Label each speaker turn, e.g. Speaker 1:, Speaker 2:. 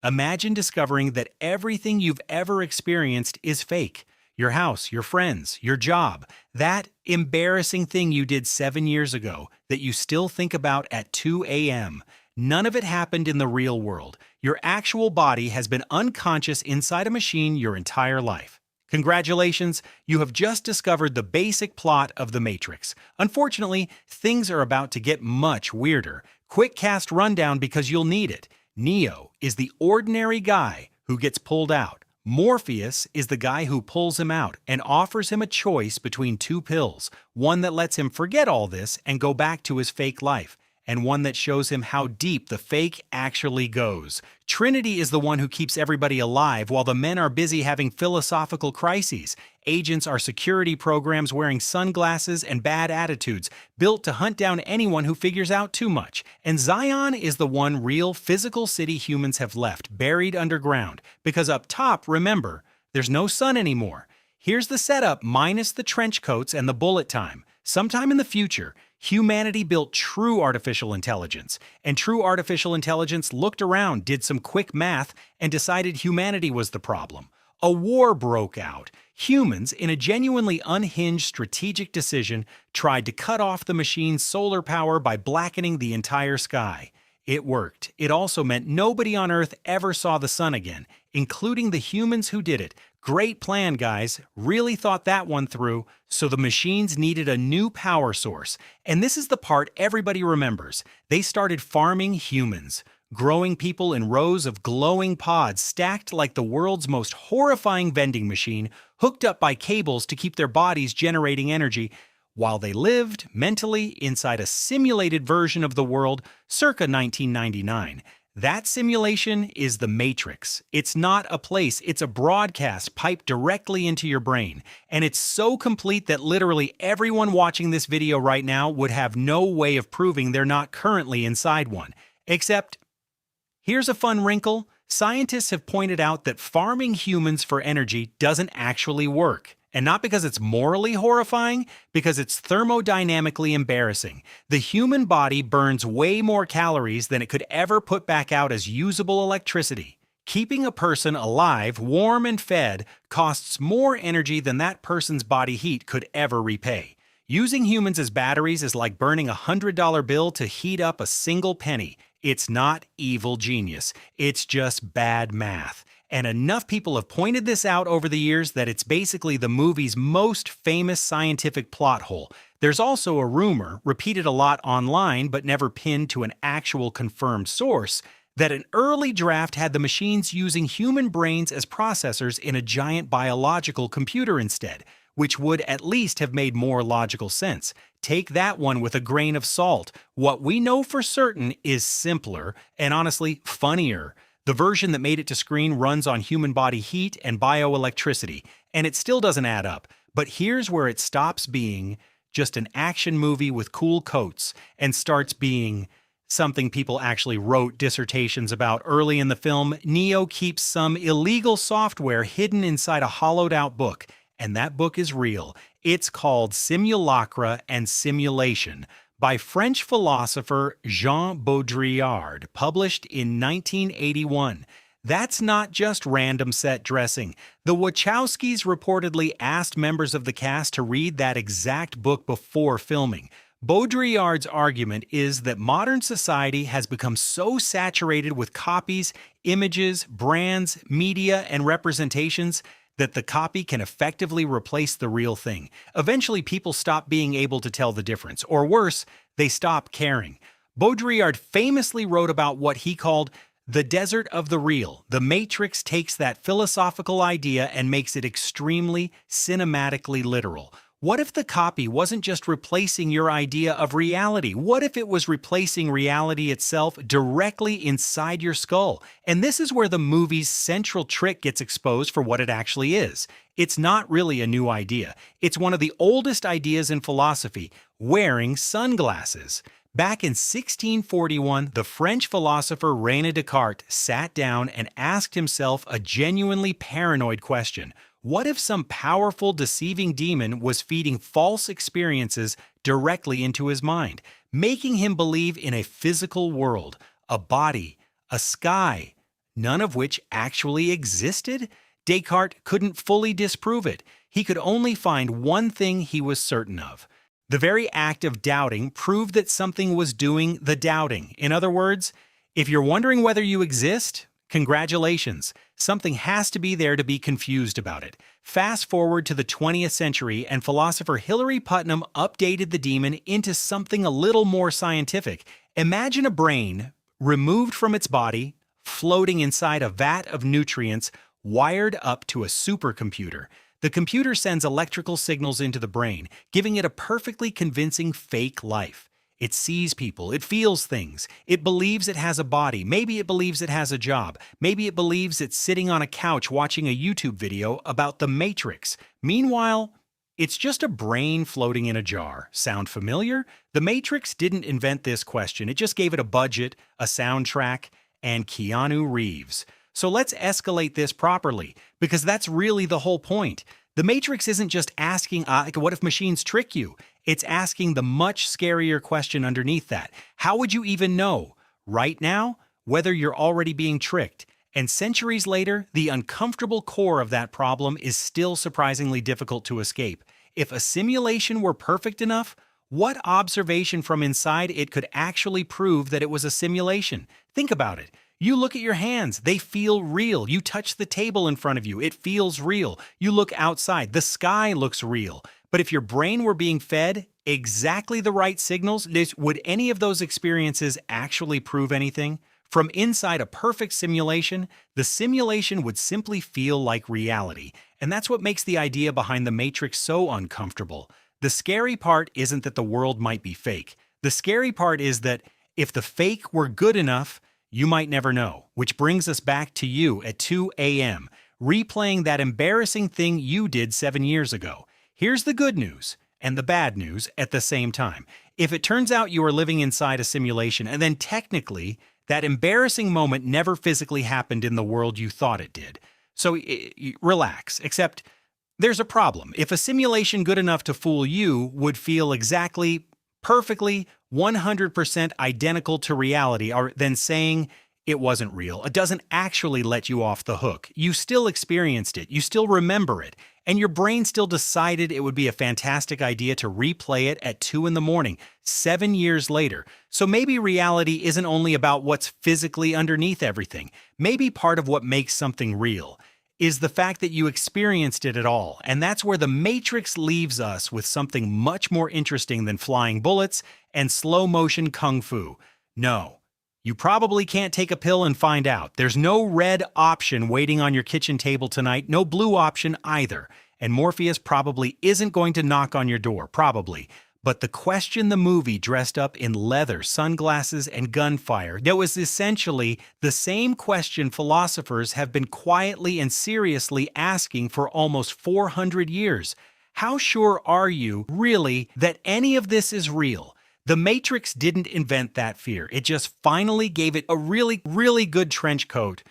Speaker 1: Imagine discovering that everything you've ever experienced is fake. Your house, your friends, your job, that embarrassing thing you did 7 years ago that you still think about at 2 a.m. None of it happened in the real world. Your actual body has been unconscious inside a machine your entire life. Congratulations, you have just discovered the basic plot of The Matrix. Unfortunately, things are about to get much weirder. Quick cast rundown because you'll need it. Neo is the ordinary guy who gets pulled out. Morpheus is the guy who pulls him out and offers him a choice between two pills, one that lets him forget all this and go back to his fake life, and one that shows him how deep the fake actually goes. Trinity is the one who keeps everybody alive while the men are busy having philosophical crises. Agents are security programs wearing sunglasses and bad attitudes, built to hunt down anyone who figures out too much. And Zion is the one real physical city humans have left, buried underground. Because up top, remember, there's no sun anymore. Here's the setup minus the trench coats and the bullet time. Sometime in the future, humanity built true artificial intelligence, and true artificial intelligence looked around, did some quick math, and decided humanity was the problem. A war broke out. Humans, in a genuinely unhinged strategic decision, tried to cut off the machine's solar power by blackening the entire sky. It worked. It also meant nobody on Earth ever saw the sun again, including the humans who did it. Great plan, guys. Really thought that one through. So the machines needed a new power source. And this is the part everybody remembers. They started farming humans, growing people in rows of glowing pods stacked like the world's most horrifying vending machine, hooked up by cables to keep their bodies generating energy, while they lived, mentally, inside a simulated version of the world circa 1999. That simulation is the Matrix. It's not a place, it's a broadcast piped directly into your brain. And it's so complete that literally everyone watching this video right now would have no way of proving they're not currently inside one. Except, here's a fun wrinkle. Scientists have pointed out that farming humans for energy doesn't actually work. And not because it's morally horrifying, because it's thermodynamically embarrassing. The human body burns way more calories than it could ever put back out as usable electricity. Keeping a person alive, warm and fed, costs more energy than that person's body heat could ever repay. Using humans as batteries is like burning a $100 bill to heat up a single penny. It's not evil genius. It's just bad math. And enough people have pointed this out over the years that it's basically the movie's most famous scientific plot hole. There's also a rumor, repeated a lot online but never pinned to an actual confirmed source, that an early draft had the machines using human brains as processors in a giant biological computer instead, which would at least have made more logical sense. Take that one with a grain of salt. What we know for certain is simpler and honestly funnier. The version that made it to screen runs on human body heat and bioelectricity, and it still doesn't add up. But here's where it stops being just an action movie with cool coats and starts being something people actually wrote dissertations about early in the film. Neo keeps some illegal software hidden inside a hollowed-out book, and that book is real. It's called Simulacra and Simulation, by French philosopher Jean Baudrillard, published in 1981. That's not just random set dressing. The Wachowskis reportedly asked members of the cast to read that exact book before filming. Baudrillard's argument is that modern society has become so saturated with copies, images, brands, media, and representations that the copy can effectively replace the real thing. Eventually, people stop being able to tell the difference, or worse, they stop caring. Baudrillard famously wrote about what he called the desert of the real. The Matrix takes that philosophical idea and makes it extremely cinematically literal. What if the copy wasn't just replacing your idea of reality? What if it was replacing reality itself directly inside your skull? And this is where the movie's central trick gets exposed for what it actually is. It's not really a new idea. It's one of the oldest ideas in philosophy: wearing sunglasses. Back in 1641, the French philosopher René Descartes sat down and asked himself a genuinely paranoid question. What if some powerful, deceiving demon was feeding false experiences directly into his mind, making him believe in a physical world, a body, a sky, none of which actually existed? Descartes couldn't fully disprove it. He could only find one thing he was certain of. The very act of doubting proved that something was doing the doubting. In other words, if you're wondering whether you exist, congratulations. Something has to be there to be confused about it. Fast forward to the 20th century, and philosopher Hilary Putnam updated the demon into something a little more scientific. Imagine a brain removed from its body, floating inside a vat of nutrients, wired up to a supercomputer. The computer sends electrical signals into the brain, giving it a perfectly convincing fake life. It sees people, it feels things, it believes it has a body, maybe it believes it has a job, maybe it believes it's sitting on a couch watching a YouTube video about the Matrix. Meanwhile, it's just a brain floating in a jar. Sound familiar? The Matrix didn't invent this question, it just gave it a budget, a soundtrack, and Keanu Reeves. So let's escalate this properly, because that's really the whole point. The Matrix isn't just asking, what if machines trick you? It's asking the much scarier question underneath that. How would you even know, right now, whether you're already being tricked? And centuries later, the uncomfortable core of that problem is still surprisingly difficult to escape. If a simulation were perfect enough, what observation from inside it could actually prove that it was a simulation? Think about it. You look at your hands, they feel real. You touch the table in front of you, it feels real. You look outside, the sky looks real. But if your brain were being fed exactly the right signals, would any of those experiences actually prove anything? From inside a perfect simulation, the simulation would simply feel like reality. And that's what makes the idea behind the Matrix so uncomfortable. The scary part isn't that the world might be fake. The scary part is that if the fake were good enough, you might never know, which brings us back to you at 2 a.m., replaying that embarrassing thing you did 7 years ago. Here's the good news and the bad news at the same time. If it turns out you are living inside a simulation and then technically that embarrassing moment never physically happened in the world you thought it did. So relax, except there's a problem. If a simulation good enough to fool you would feel exactly, perfectly, 100% identical to reality, then saying it wasn't real, it doesn't actually let you off the hook. You still experienced it, you still remember it, and your brain still decided it would be a fantastic idea to replay it at 2 in the morning, 7 years later. So maybe reality isn't only about what's physically underneath everything. Maybe part of what makes something real is the fact that you experienced it at all. And that's where the Matrix leaves us with something much more interesting than flying bullets and slow-motion kung fu. No, you probably can't take a pill and find out. There's no red option waiting on your kitchen table tonight, no blue option either. And Morpheus probably isn't going to knock on your door, probably. But the question the movie dressed up in leather, sunglasses, and gunfire, that was essentially the same question philosophers have been quietly and seriously asking for almost 400 years. How sure are you, really, that any of this is real? The Matrix didn't invent that fear. It just finally gave it a really, really good trench coat